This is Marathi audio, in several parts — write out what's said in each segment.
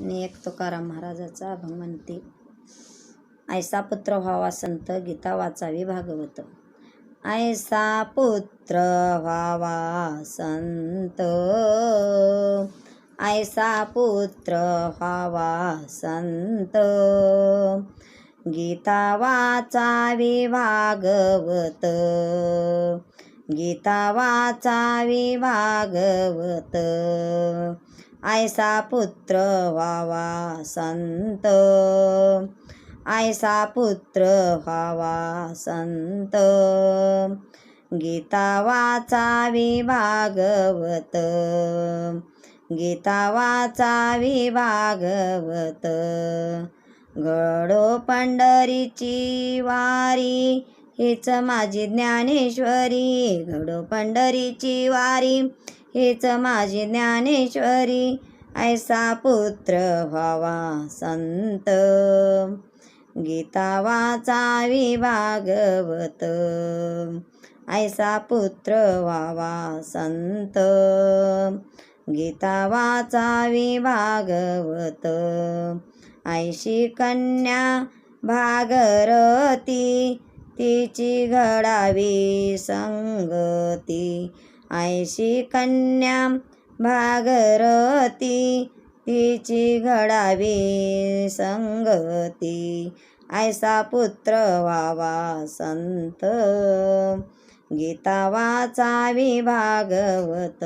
आणि एक तुकाराम महाराजाचा अभंग म्हणते. ऐसा पुत्र व्हावा संत, गीता वाचावी भागवत. ऐसा पुत्र व्हावा संत, ऐसा पुत्र व्हावा संत, गीता वाचावी भागवत, गीता वाचावी भागवत. ऐसा पुत्र व्हावा संत, ऐसा पुत्र व्हावा संत, गीता वाचावी भागवत, गीता वाचावी भागवत. घडो पंढरीची वारी, हेच माझी ज्ञानेश्वरी, घडो पंढरीची वारी, हेच माझी ज्ञानेश्वरी. ऐसा पुत्र व्हावा संत, गीता वाचावी भागवत. ऐसा पुत्र व्हावा संत, गीता वाचावी भागवत. ऐशी कन्या भागरती, तिची घडावी संगती. ऐशी कन्या भागरती, तिची घडावी संगती. ऐसा पुत्र व्हावा संत, गीता वाचावी भागवत.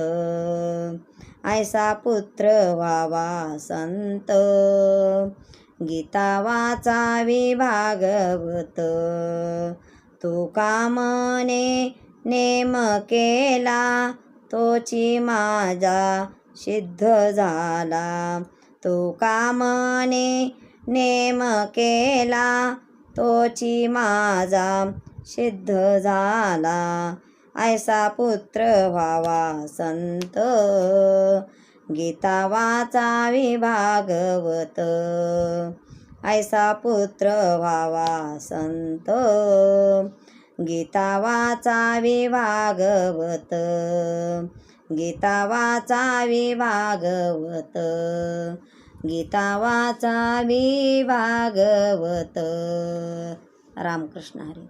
ऐसा पुत्र व्हावा संत, गीता वाचावी भागवत. तुका मने नेम केला, तोची माझा सिद्ध झाला. तुका मने नेम केला, तोची माझा सिद्ध झाला. ऐसा पुत्र व्हावा संत, गीता वाचावी भागवत. ऐसा पुत्र व्हावा संत, गीता वाचावी भागवत, गीता वाचावी भागवत, गीता वाचावी भागवत. रामकृष्ण हरी.